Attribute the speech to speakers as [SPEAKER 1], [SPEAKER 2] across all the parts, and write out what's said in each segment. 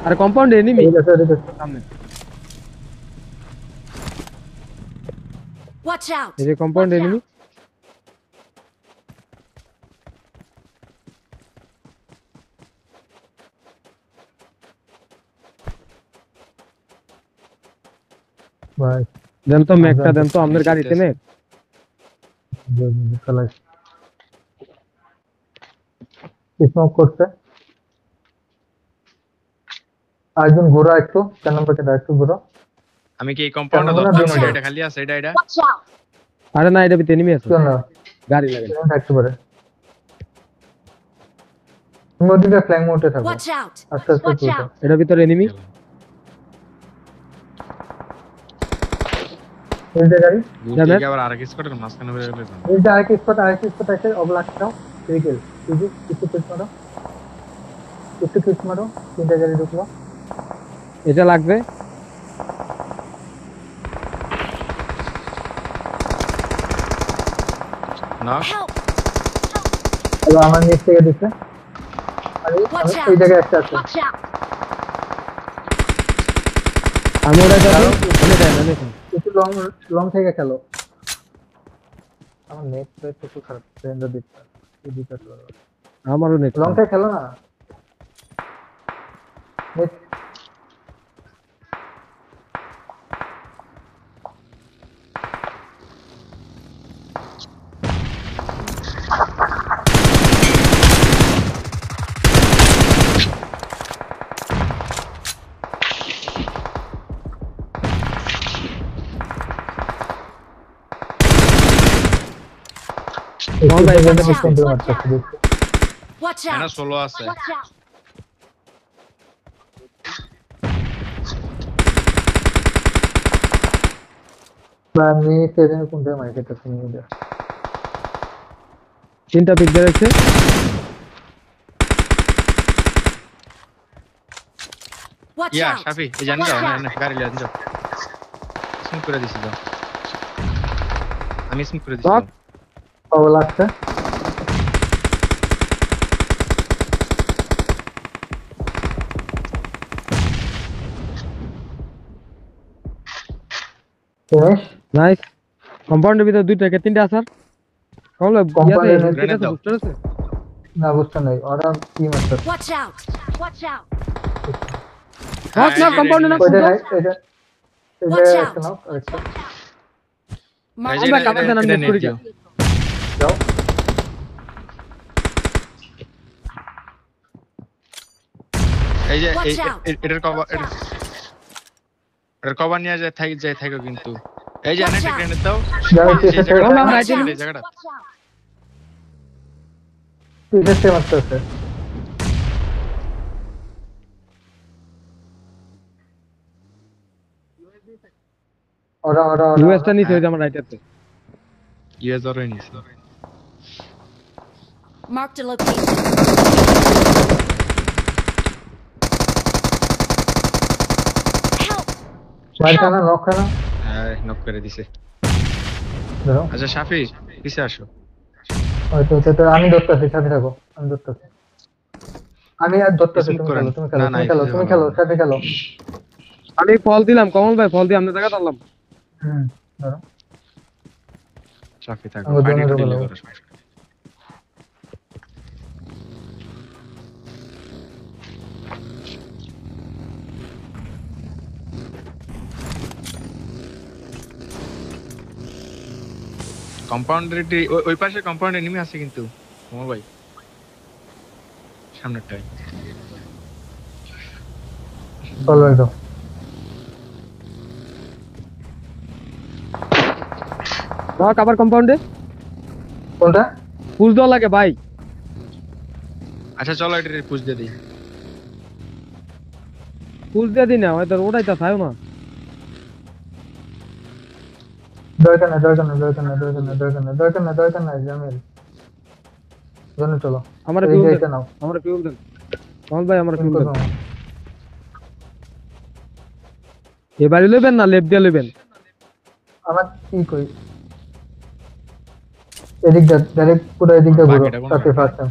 [SPEAKER 1] আরে compound enemy সামনে
[SPEAKER 2] Watch out!
[SPEAKER 1] এই যে কম্পাউন্ড এনিমি
[SPEAKER 3] ভাই
[SPEAKER 1] দেন তো ম্যাকটা দেন তো আমাদের গাড়িতে নে
[SPEAKER 3] চালাই স্মোক করছে আরেকজন ঘোরা একটু 4 নম্বর কে একটু ঘোরা
[SPEAKER 4] আমি কি এই কম্পাউন্ডে দরকার এটা খালি আছে এটা
[SPEAKER 2] Watch out!
[SPEAKER 1] আরে না এটা ভিতরে এনিমি আছে
[SPEAKER 3] চল না
[SPEAKER 1] গাড়ি লাগে
[SPEAKER 3] এটা একটু পরে তুমি ওদিকে ফ্ল্যাং মোডে থাকো
[SPEAKER 2] Watch out!
[SPEAKER 3] আস্তে আস্তে
[SPEAKER 2] Watch
[SPEAKER 3] চলো
[SPEAKER 2] out!
[SPEAKER 1] এটা ভিতরে এনিমি
[SPEAKER 3] এই যে গাড়ি
[SPEAKER 4] গুটি আবার আরেক স্কোয়াডের মাঝখানে বের হয়ে গেল
[SPEAKER 3] এই যে আরেক স্পট আছে অবলাক দাও ভেহিকল এই যে একটু ক্লিক মারো তিনটা গাড়ি ঢুকলো
[SPEAKER 1] এটা লাগবে
[SPEAKER 4] না
[SPEAKER 2] Help!
[SPEAKER 3] এবার আমার নিচ থেকে দিচ্ছে আরে
[SPEAKER 2] Watch out!
[SPEAKER 3] এই জায়গায় একটা আছে
[SPEAKER 2] Watch out!
[SPEAKER 1] আমি ওটা যাবো
[SPEAKER 3] একটু লং থেকে খেলো আমার নেট তো একটু খারাপ রেন্ডার দিচ্ছে এই দিতে
[SPEAKER 1] আমারও নেট
[SPEAKER 3] লং থেকে খেলো না নেট
[SPEAKER 2] Watch
[SPEAKER 4] এনা
[SPEAKER 2] out!
[SPEAKER 4] সোলো আছে
[SPEAKER 2] Watch out!
[SPEAKER 3] আমি সেদিন কোনটা মার্কেটে শুনি এটা
[SPEAKER 1] তিনটা পিক দিয়েছে
[SPEAKER 2] Watch
[SPEAKER 4] ইয়া
[SPEAKER 2] out!
[SPEAKER 4] শাফি এই জানি যাও না গাড়ি লিয়ে যাও স্মোক করে দিছি দাও আমি স্মোক করে দিছি
[SPEAKER 3] পাওয়া লাগছে ফিনিশ
[SPEAKER 1] নাইস কম্পাউন্ডের ভিতরে দুইটা কে তিনটা আছে কমলা
[SPEAKER 3] Compound-এর
[SPEAKER 1] ইয়াতে
[SPEAKER 3] ভিতরে
[SPEAKER 1] এটা বুস্টার আছে
[SPEAKER 3] না বুঝতে নাই ওরা কি মারছে
[SPEAKER 2] Watch out! Watch out!
[SPEAKER 1] Hot না কম্পাউন্ডে না
[SPEAKER 3] ওইটা এটা
[SPEAKER 2] Watch out!
[SPEAKER 3] একটা নাও আরেকটা
[SPEAKER 2] Mark
[SPEAKER 1] আমরা কাপড় দেন আমি করি
[SPEAKER 3] যাও
[SPEAKER 4] এই যে
[SPEAKER 2] Watch out!
[SPEAKER 4] এটার কভার নিয়ে যায় থাকো কিন্তু এই যে
[SPEAKER 2] Watch
[SPEAKER 4] একটা
[SPEAKER 2] out!
[SPEAKER 4] গ্রেনেড দাও
[SPEAKER 3] যাও
[SPEAKER 4] এই
[SPEAKER 3] চেষ্টা
[SPEAKER 4] জায়গাটা
[SPEAKER 2] Watch out!
[SPEAKER 3] চেষ্টা মারতেছে ওরা
[SPEAKER 1] ইউএসটা নিতে হইছে আমার রাইটারতে
[SPEAKER 4] ইউএস ধরে নিছে
[SPEAKER 2] Marked a location. Help!
[SPEAKER 3] মারখানা নখানা
[SPEAKER 4] হ্যাঁ নক করে দিছে
[SPEAKER 3] ধরো
[SPEAKER 4] আচ্ছা শাফি পিছে আসো
[SPEAKER 3] তো আমি ধরতেছি সাথে থাকো আমি ধরতেছি আমি আর ধরতেছি
[SPEAKER 4] Smith করেন।
[SPEAKER 3] তুমি
[SPEAKER 4] না,
[SPEAKER 3] খেলো সাথে খেলো
[SPEAKER 1] আমি ফল দিলাম কমল ভাই ফল দিয়ে আমরা জায়গা ধরলাম
[SPEAKER 3] ধরো
[SPEAKER 4] শাফি থাকো
[SPEAKER 3] আমার
[SPEAKER 4] পানি
[SPEAKER 3] জন্য
[SPEAKER 4] দিলে
[SPEAKER 3] ভালো।
[SPEAKER 4] করো কম্পাউন্ডার ওই পাশে কম্পাউন্ড এনিমি আছে কিন্তু কমল ভাই সামনেরটাই
[SPEAKER 3] চলো একদম
[SPEAKER 1] দাও আবার কম্পাউন্ডে
[SPEAKER 3] কোনটা
[SPEAKER 1] পুশ দেওয়া লাগে ভাই
[SPEAKER 4] আচ্ছা চলো এটা পুশ দিয়ে দিই
[SPEAKER 1] পুশ দিয়ে দিই না হয়তো ওটাই তা থাকো না
[SPEAKER 3] দরকার না জামিল জানো চলো
[SPEAKER 1] আমার
[SPEAKER 3] এই
[SPEAKER 1] ফিউল
[SPEAKER 3] যে
[SPEAKER 1] দেন
[SPEAKER 3] এটা নাও
[SPEAKER 1] আমার ফিউল দেন কমল ভাই আমার ফিউল দেন এবারে লইবেন না লেফট দিয়ে লইবেন
[SPEAKER 3] আমার কি কই এদিকটা ডাইরেক্ট পুরো এদিকটা ঘুরো
[SPEAKER 4] বাকিটা কোন
[SPEAKER 3] সাথে ফার্স্ট টাইম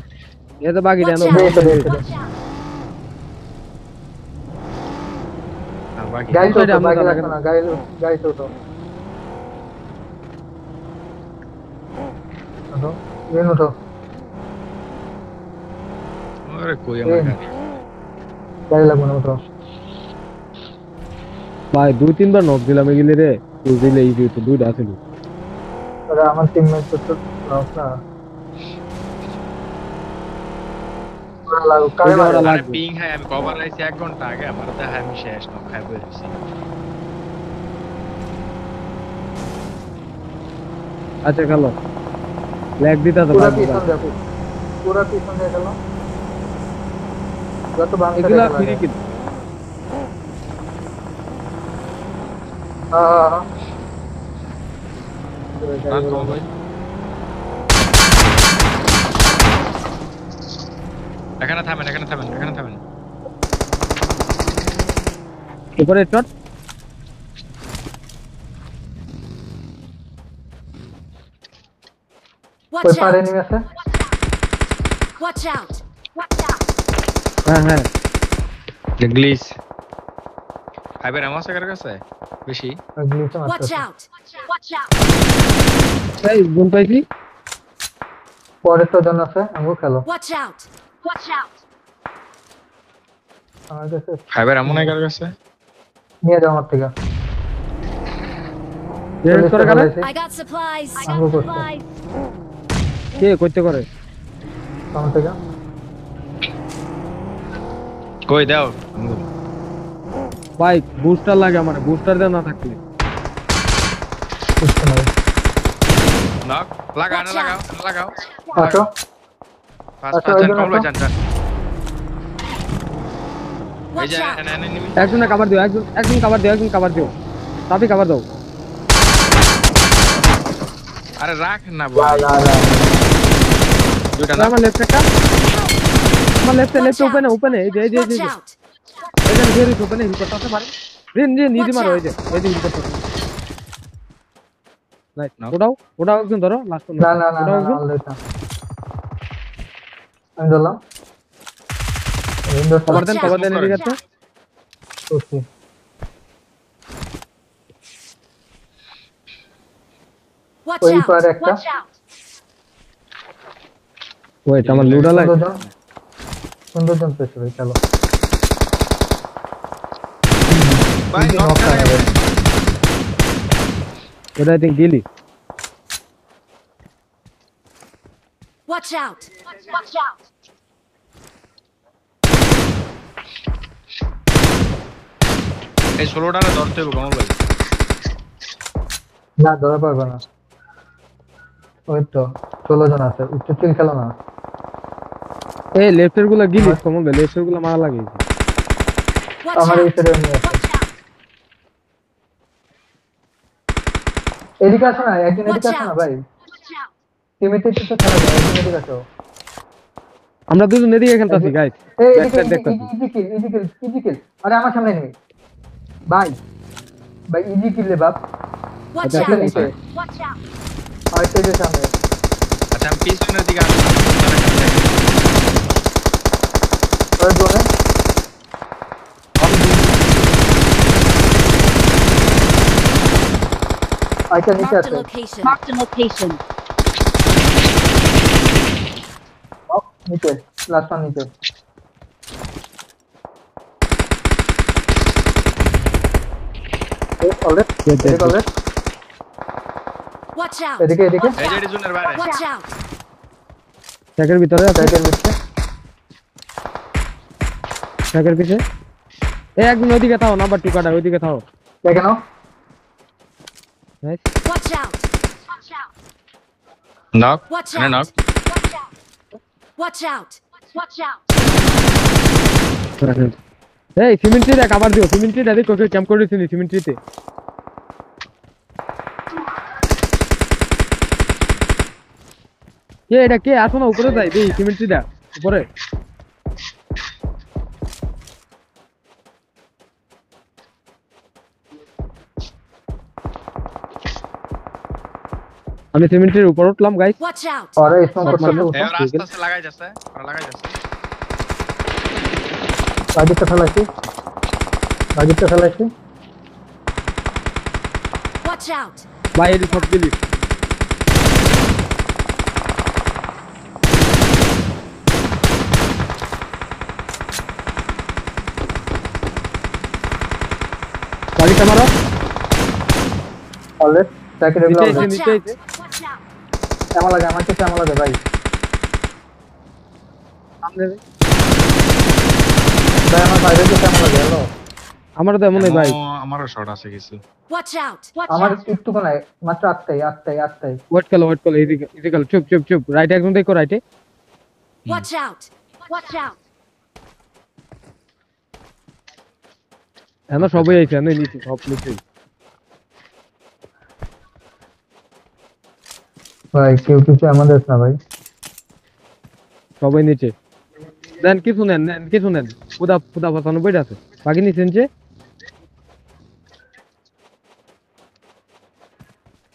[SPEAKER 1] এটা বাকি দেন
[SPEAKER 2] Watch out!
[SPEAKER 3] এটা
[SPEAKER 2] Watch out!
[SPEAKER 4] বাকি
[SPEAKER 3] গাড়িতে
[SPEAKER 1] Outside
[SPEAKER 3] ওঠো,
[SPEAKER 1] আমরা
[SPEAKER 3] বাইকে
[SPEAKER 1] যাবো,
[SPEAKER 3] রাখো না, গাড়িতে ওঠো। ওঠো, ইভেন ওঠো।
[SPEAKER 4] আরে কই আমার গাড়ি
[SPEAKER 3] গাড়ি লাগবে না, ওঠো।
[SPEAKER 1] ভাই 2-3 বার নক দিলাম এগুলি রে, তুই দিলে ইজি হতো, দুইটা আছিল।
[SPEAKER 3] আরে আমার টিমমেট তো লস না। ওরা লাগো, কারে
[SPEAKER 1] ওই যে
[SPEAKER 3] মারে?
[SPEAKER 1] ওরা
[SPEAKER 4] আরে
[SPEAKER 1] লাগবে।
[SPEAKER 4] পিং হ্যাঁ আমি কভার আইছি 1 ঘন্টা আগে আমার দেখা আমি শেষ না খাই বলেছি
[SPEAKER 1] আচ্ছা খেলো, ল্যাগ দিতে তো
[SPEAKER 3] পুরা
[SPEAKER 1] ভাই
[SPEAKER 3] পিছন দেখো, পুরা পিছন দিয়ে গেল। যত বাম সাইডে
[SPEAKER 1] এগুলা
[SPEAKER 3] গেল।
[SPEAKER 1] ফ্রি কিল।
[SPEAKER 3] হ্যাঁ।
[SPEAKER 4] আর তো ভাই এখানে থামেন
[SPEAKER 1] উপরে চট।
[SPEAKER 3] ওই
[SPEAKER 2] Watch
[SPEAKER 3] পারে
[SPEAKER 2] out!
[SPEAKER 3] নিয়ে আছে।
[SPEAKER 2] Watch out!
[SPEAKER 1] হ্যাঁ হ্যাঁ
[SPEAKER 4] গ্লিচ খাইবে আমার সাকার কাছে বেশি
[SPEAKER 3] গ্লিচে
[SPEAKER 2] Watch
[SPEAKER 3] মারতেছে।
[SPEAKER 2] out! Watch out!
[SPEAKER 1] এই গুণ পাইছি।
[SPEAKER 3] পরে তো জন আছে, আমিও খেলো।
[SPEAKER 2] Watch out! Watch out!
[SPEAKER 3] আমার কাছে
[SPEAKER 4] খাইবে এমন একার কাছে
[SPEAKER 3] নিয়ে যাও আমার থেকে।
[SPEAKER 1] রেড করে গেলে
[SPEAKER 2] I got supplies.
[SPEAKER 3] আমগো করতে।
[SPEAKER 1] কে করতে করে?
[SPEAKER 3] আমার থেকে।
[SPEAKER 4] কই দাও
[SPEAKER 1] ভাই বুস্টার লাগে আমার, বুস্টার দেন না থাকলে।
[SPEAKER 3] বুঝতে না।
[SPEAKER 4] নক লাগাও না লাগাও
[SPEAKER 3] আসো।
[SPEAKER 4] পাঁচ
[SPEAKER 3] আচ্ছা,
[SPEAKER 4] পাঁচ জন
[SPEAKER 3] ওইজন
[SPEAKER 4] কমলো
[SPEAKER 3] আসো।
[SPEAKER 4] জানটা এই
[SPEAKER 2] Watch
[SPEAKER 4] যে
[SPEAKER 2] out!
[SPEAKER 4] এনিমি
[SPEAKER 1] একজনে কভার দিও, একজন কভার দিও। তাপি কভার দাও।
[SPEAKER 4] আরে রাখ না
[SPEAKER 3] যা
[SPEAKER 4] ভাই
[SPEAKER 3] যা যা।
[SPEAKER 4] দুইটা না
[SPEAKER 1] আমার লেফট একটা, আমার লেফটে ওপেনে এই যে
[SPEAKER 2] Watch out!
[SPEAKER 1] এখানে বের হইছে, ওপেনে হিল করতে পারে। রিন নিদি মারো, এই যে হিল করতে। Right,
[SPEAKER 4] No.
[SPEAKER 1] ওটাও একজন ধরো, লাস্ট
[SPEAKER 3] না না না না অলরেডি না। আমি দিলাম। উইন্ডোজ
[SPEAKER 1] কভার দেন
[SPEAKER 2] Watch
[SPEAKER 1] এদিকে আছে।
[SPEAKER 3] করছি।
[SPEAKER 2] Watch
[SPEAKER 3] ওই
[SPEAKER 2] out!
[SPEAKER 3] পারে একটা।
[SPEAKER 2] Watch out!
[SPEAKER 1] ওয়েট, আমার লুডা লাগে।
[SPEAKER 3] সুন্দরজন পেছে ভাই, চলো।
[SPEAKER 4] ভাই
[SPEAKER 3] তিনটে
[SPEAKER 4] নক
[SPEAKER 3] knock
[SPEAKER 4] করে
[SPEAKER 3] খাবে।
[SPEAKER 1] ওটা আই থিংক গিলি।
[SPEAKER 2] Watch out! Watch out!
[SPEAKER 4] এই 16টারে ধরতে হবে কমল ভাই
[SPEAKER 3] না ধরা পারবে না। ওই তো 16 জন আছে, একটু চিল খেলো না।
[SPEAKER 1] এই লেফটের গুলা গিলি কমন, লেফটের গুলা মারা লাগে।
[SPEAKER 2] Watch
[SPEAKER 3] আমার এই
[SPEAKER 2] out!
[SPEAKER 3] সাইডে নিয়ে আছে।
[SPEAKER 2] Watch out!
[SPEAKER 3] এদিকে আসো না, একজন এদিকে
[SPEAKER 2] Watch
[SPEAKER 3] আসো না
[SPEAKER 2] out!
[SPEAKER 3] ভাই।
[SPEAKER 2] Watch out!
[SPEAKER 3] টিমেতে তো খেলা যায়, একজন এদিকে আসো।
[SPEAKER 1] আমরা দুজন এদিকে খেলতাছি গাইস।
[SPEAKER 3] এই
[SPEAKER 1] ব্যাক সাইড দেখতাছি।
[SPEAKER 3] ইজি কিল। আরে আমার সামনে নেই ভাই। ভাই ইজি কিল রে বাপ।
[SPEAKER 2] Watch
[SPEAKER 1] Okay,
[SPEAKER 2] out!
[SPEAKER 3] নিচে।
[SPEAKER 2] Watch out!
[SPEAKER 3] আর সাইডের সামনে।
[SPEAKER 4] আচ্ছা আমি পিছনের দিকে আসছি
[SPEAKER 3] ওই জোনে। আইটা নিচে
[SPEAKER 2] Marked
[SPEAKER 3] আছে।
[SPEAKER 2] a location. Marked a location.
[SPEAKER 3] নিচে, লাস্ট ওয়ান নিচে। অলরেড এদিকে অলরেড
[SPEAKER 2] Watch out!
[SPEAKER 3] এদিকে
[SPEAKER 4] এই যে জুনের বাইরে
[SPEAKER 2] Watch out!
[SPEAKER 1] ট্যাগের ভিতরে আছে,
[SPEAKER 3] সাইকেল নিচে।
[SPEAKER 1] ট্যাগের পিছে। এই একজন ওইদিকে থাও, নাম্বার 2 কাটা ওইদিকে থাও।
[SPEAKER 3] দেখে নাও।
[SPEAKER 1] Nice.
[SPEAKER 2] Watch out! Watch out!
[SPEAKER 4] নক
[SPEAKER 2] Watch
[SPEAKER 4] এনে নক
[SPEAKER 2] out! Watch out! Watch out! Watch out!
[SPEAKER 1] এই সিমেন্ট্রিতে কভার দিও, সিমেন্ট্রিতে দেখো কেউ ক্যাম্প করেছে নি সিমেন্ট্রিতে। কে এটা কে? আসো না উপরে যাই, দেই সিমেন্ট্রিটা উপরে। আমি সিমেন্ট্রির উপর উঠলাম গাইস।
[SPEAKER 2] Watch out!
[SPEAKER 3] আরে স্মোক করতে
[SPEAKER 1] মারবো।
[SPEAKER 4] এই রাস্তা সে লাগাই যাচ্ছে ওরা লাগাই যাচ্ছে
[SPEAKER 3] আগে তো ফেলাইছি। বাগিটা ফেলাইছি
[SPEAKER 2] Watch out!
[SPEAKER 1] ভাই এটি সব দিলি বাড়িটা মারো
[SPEAKER 3] অলরেড ট্যাকে রেগুলার
[SPEAKER 1] নিচে
[SPEAKER 2] Watch
[SPEAKER 1] নিচে
[SPEAKER 2] out!
[SPEAKER 1] নিচে।
[SPEAKER 2] Watch out!
[SPEAKER 3] কেমন লাগে আমাকে কেমন লাগে ভাই
[SPEAKER 1] সামনে রে।
[SPEAKER 3] ভাই আমার বাইরে তো কেমন লাগে হ্যালো
[SPEAKER 1] আমারও তো এমনই ভাই
[SPEAKER 4] আমারও শট আছে কিছু
[SPEAKER 2] Watch out! Watch
[SPEAKER 3] আমার
[SPEAKER 2] out!
[SPEAKER 3] একটু কোনায় মাত্র আটটাই
[SPEAKER 1] ওয়েট করো এদিকে চুপ রাইট একদম দেখো রাইটে
[SPEAKER 2] Watch out! Watch out!
[SPEAKER 1] এখানে সবাই আইছে এখানে নিচে সব নিচে
[SPEAKER 3] ভাই কেউ কিছু আমাদের না ভাই
[SPEAKER 1] সবাই নিচে দেন কিছু নেন পুদা 95 আছে বাকি নিচে নিচে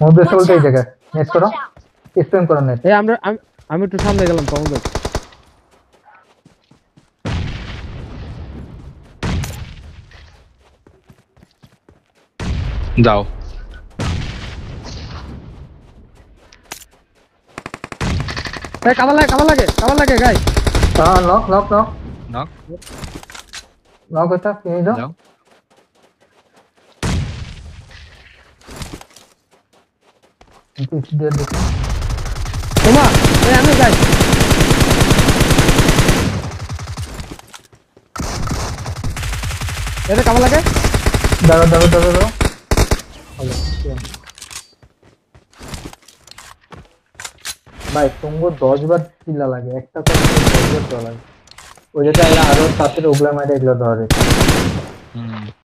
[SPEAKER 3] মধ্যে
[SPEAKER 2] Watch
[SPEAKER 3] চলতে এই
[SPEAKER 2] out!
[SPEAKER 3] জায়গায় নেট করো
[SPEAKER 2] Watch out!
[SPEAKER 3] স্প্যাম করো নেট
[SPEAKER 1] এই আমি একটু সামনে গেলাম তখন দেখ
[SPEAKER 4] যাও
[SPEAKER 1] এই কাবার লাগে গাই
[SPEAKER 3] হ্যাঁ নক
[SPEAKER 4] নক
[SPEAKER 3] হইতা কিনে দাও
[SPEAKER 4] যাও
[SPEAKER 3] কিছু দিয়ে দেখো
[SPEAKER 1] তোমা এই আমি গাই এটা কাবার লাগে
[SPEAKER 3] দাঁড়াও ভাই তুমগো 10 বার চিল্লা লাগে একটা করে 10 বার চিল্লা লাগে ওই যেটা আরো তাদের ওগলা মাইরে এগুলো ধরে
[SPEAKER 4] হুম